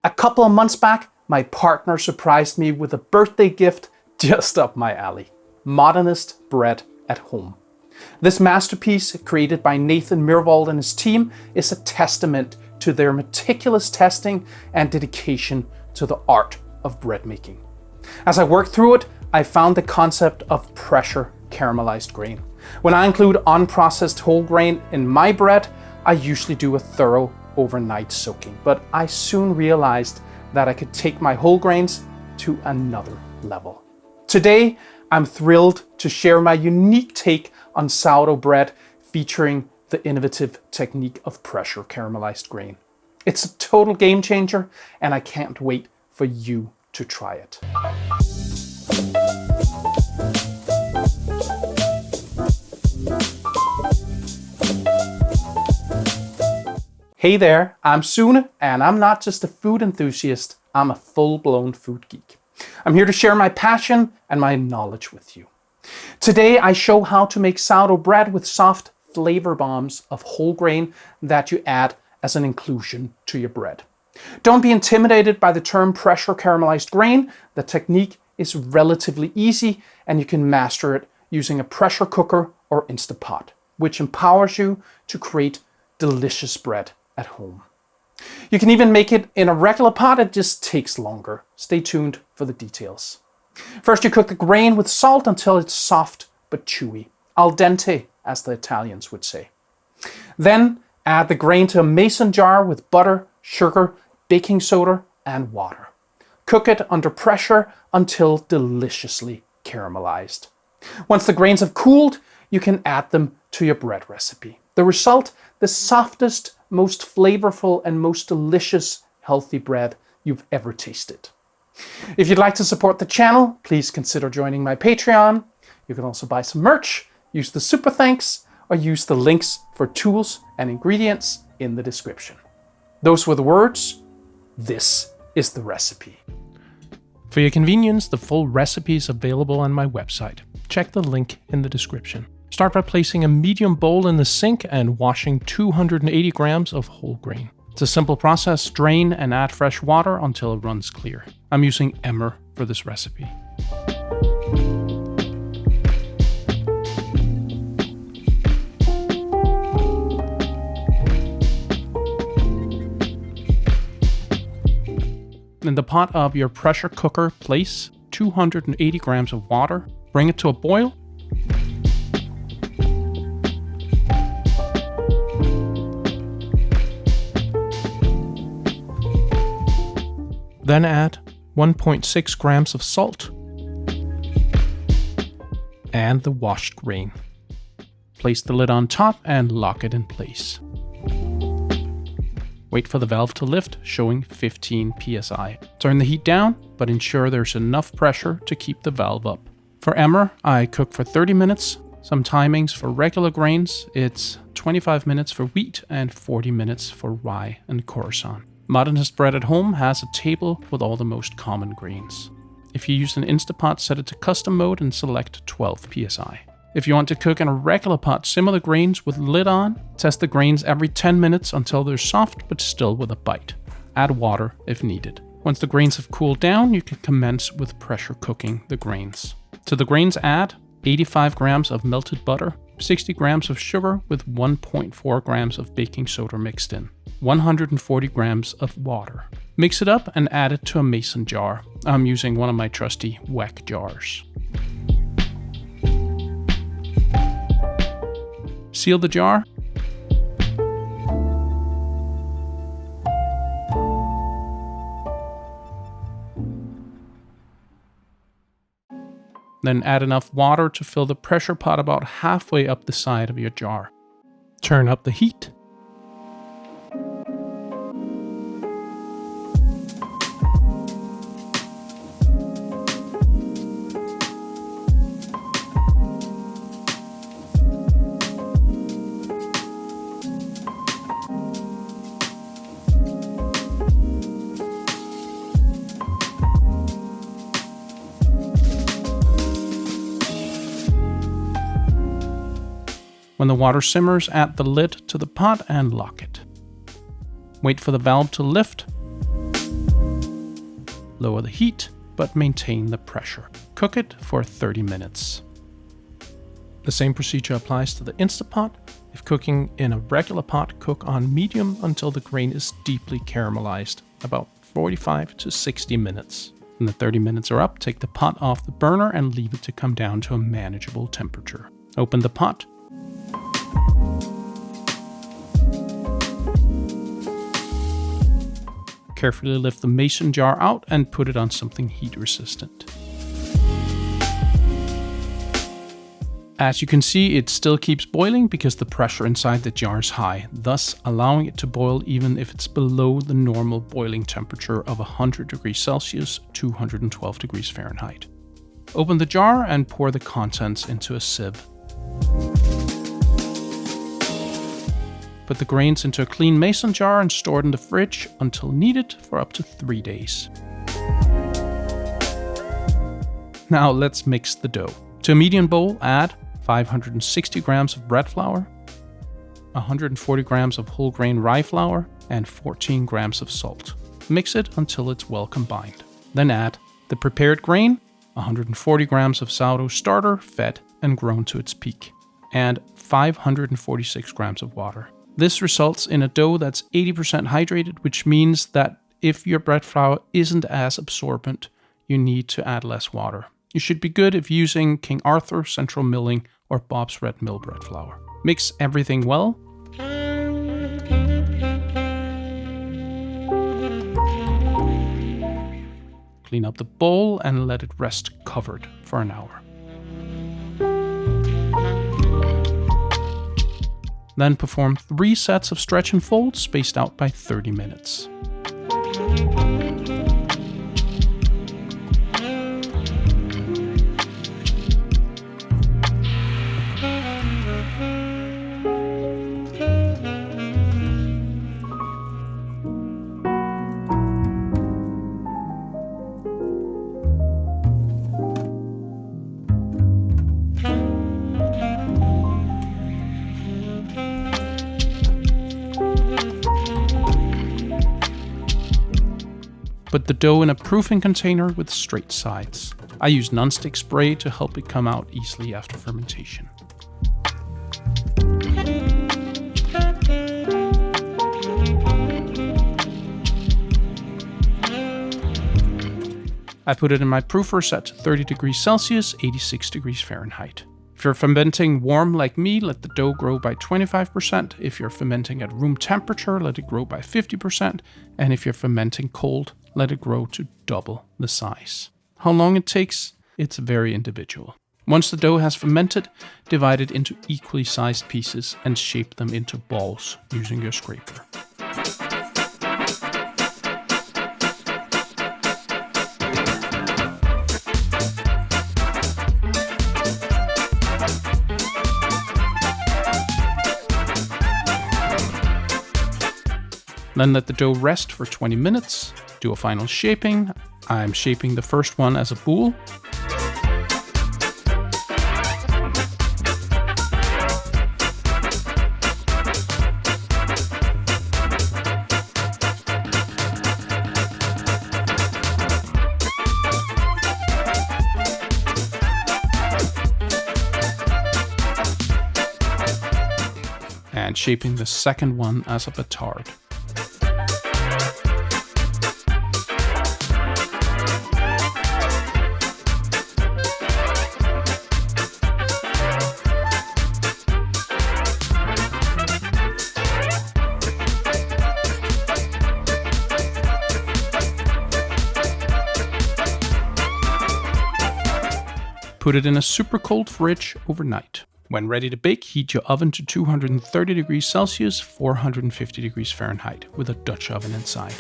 A couple of months back, my partner surprised me with a birthday gift just up my alley. Modernist Bread at home. This masterpiece, created by Nathan Myhrvold and his team, is a testament to their meticulous testing and dedication to the art of bread making. As I worked through it, I found the concept of pressure caramelized grain. When I include unprocessed whole grain in my bread, I usually do a thorough overnight soaking, but I soon realized that I could take my whole grains to another level. Today, I'm thrilled to share my unique take on sourdough bread featuring the innovative technique of pressure caramelized grain. It's a total game changer, and I can't wait for you to try it. Hey there, I'm Sune, and I'm not just a food enthusiast, I'm a full-blown food geek. I'm here to share my passion and my knowledge with you. Today I show how to make sourdough bread with soft flavor bombs of whole grain that you add as an inclusion to your bread. Don't be intimidated by the term pressure caramelized grain. The technique is relatively easy and you can master it using a pressure cooker or Instapot, which empowers you to create delicious bread at home. You can even make it in a regular pot, it just takes longer. Stay tuned for the details. First, you cook the grain with salt until it's soft but chewy, al dente as the Italians would say. Then add the grain to a mason jar with butter, sugar, baking soda, and water. Cook it under pressure until deliciously caramelized. Once the grains have cooled, you can add them to your bread recipe. The result, the softest, most flavorful, and most delicious healthy bread you've ever tasted. If you'd like to support the channel, please consider joining my Patreon. You can also buy some merch, use the super thanks, or use the links for tools and ingredients in the description. Those were the words. This is the recipe. For your convenience, the full recipe is available on my website. Check the link in the description. Start by placing a medium bowl in the sink and washing 280 grams of whole grain. It's a simple process. Drain and add fresh water until it runs clear. I'm using emmer for this recipe. In the pot of your pressure cooker, place 280 grams of water. Bring it to a boil. Then add 1.6 grams of salt and the washed grain. Place the lid on top and lock it in place. Wait for the valve to lift, showing 15 psi. Turn the heat down, but ensure there's enough pressure to keep the valve up. For emmer, I cook for 30 minutes. Some timings for regular grains, it's 25 minutes for wheat and 40 minutes for rye and Coruscant. Modernist Bread at home has a table with all the most common grains. If you use an Instapot, set it to custom mode and select 12 psi. If you want to cook in a regular pot similar grains with lid on, test the grains every 10 minutes until they're soft but still with a bite. Add water if needed. Once the grains have cooled down, you can commence with pressure cooking the grains. To the grains, add 85 grams of melted butter, 60 grams of sugar with 1.4 grams of baking soda mixed in, 140 grams of water. Mix it up and add it to a mason jar. I'm using one of my trusty WEC jars. Seal the jar. Then add enough water to fill the pressure pot about halfway up the side of your jar. Turn up the heat. When the water simmers, add the lid to the pot and lock it. Wait for the valve to lift. Lower the heat, but maintain the pressure. Cook it for 30 minutes. The same procedure applies to the Instapot. If cooking in a regular pot, cook on medium until the grain is deeply caramelized, about 45 to 60 minutes. When the 30 minutes are up, take the pot off the burner and leave it to come down to a manageable temperature. Open the pot. Carefully lift the mason jar out and put it on something heat resistant. As you can see, it still keeps boiling because the pressure inside the jar is high, thus allowing it to boil even if it's below the normal boiling temperature of 100 degrees Celsius, 212 degrees Fahrenheit. Open the jar and pour the contents into a sieve. Put the grains into a clean mason jar and store it in the fridge until needed for up to 3 days. Now let's mix the dough. To a medium bowl, add 560 grams of bread flour, 140 grams of whole grain rye flour, and 14 grams of salt. Mix it until it's well combined. Then add the prepared grain, 140 grams of sourdough starter, fed and grown to its peak, and 546 grams of water. This results in a dough that's 80% hydrated, which means that if your bread flour isn't as absorbent, you need to add less water. You should be good if using King Arthur, Central Milling, or Bob's Red Mill bread flour. Mix everything well. Clean up the bowl and let it rest covered for an hour. Then perform 3 sets of stretch and fold spaced out by 30 minutes. Put the dough in a proofing container with straight sides. I use nonstick spray to help it come out easily after fermentation. I put it in my proofer set to 30 degrees Celsius, 86 degrees Fahrenheit. If you're fermenting warm like me, let the dough grow by 25%. If you're fermenting at room temperature, let it grow by 50%. And if you're fermenting cold, let it grow to double the size. How long it takes? It's very individual. Once the dough has fermented, divide it into equally sized pieces and shape them into balls using your scraper. Then let the dough rest for 20 minutes. Do a final shaping. I'm shaping the first one as a boule. And shaping the second one as a Retard. Put it in a super cold fridge overnight. When ready to bake, heat your oven to 230 degrees Celsius, 450 degrees Fahrenheit, with a Dutch oven inside.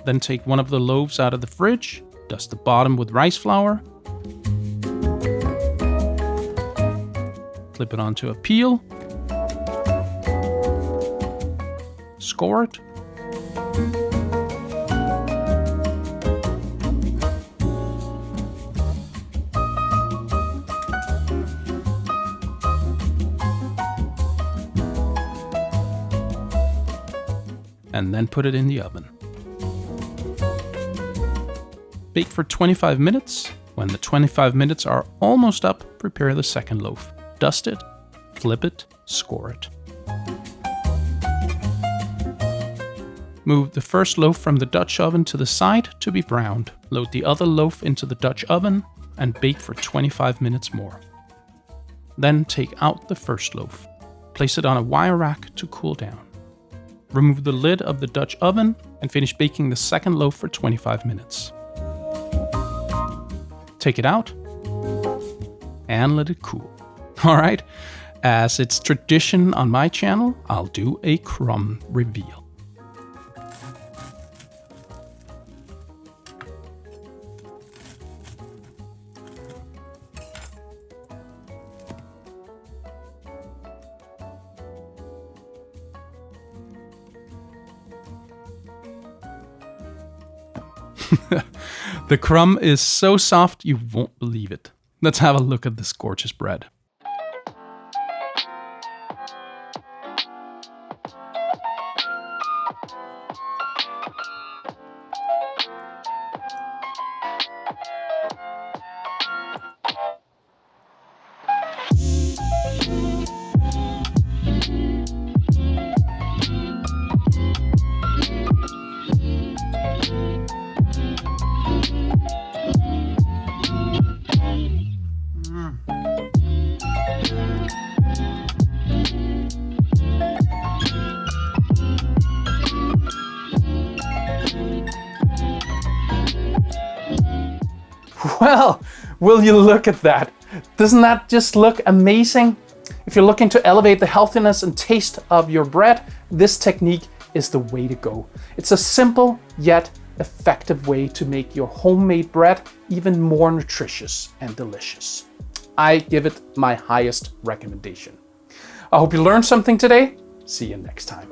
Then take one of the loaves out of the fridge, dust the bottom with rice flour, clip it onto a peel, score it, and then put it in the oven. bake for 25 minutes. When the 25 minutes are almost up, prepare the second loaf. Dust it, flip it, score it. Move the first loaf from the Dutch oven to the side to be browned. Load the other loaf into the Dutch oven and bake for 25 minutes more. Then take out the first loaf. Place it on a wire rack to cool down. Remove the lid of the Dutch oven and finish baking the second loaf for 25 minutes. Take it out and let it cool. Alright, as it's tradition on my channel, I'll do a crumb reveal. The crumb is so soft you won't believe it. Let's have a look at this gorgeous bread. Well, will you look at that? Doesn't that just look amazing? If you're looking to elevate the healthiness and taste of your bread, this technique is the way to go. It's a simple yet effective way to make your homemade bread even more nutritious and delicious. I give it my highest recommendation. I hope you learned something today. See you next time.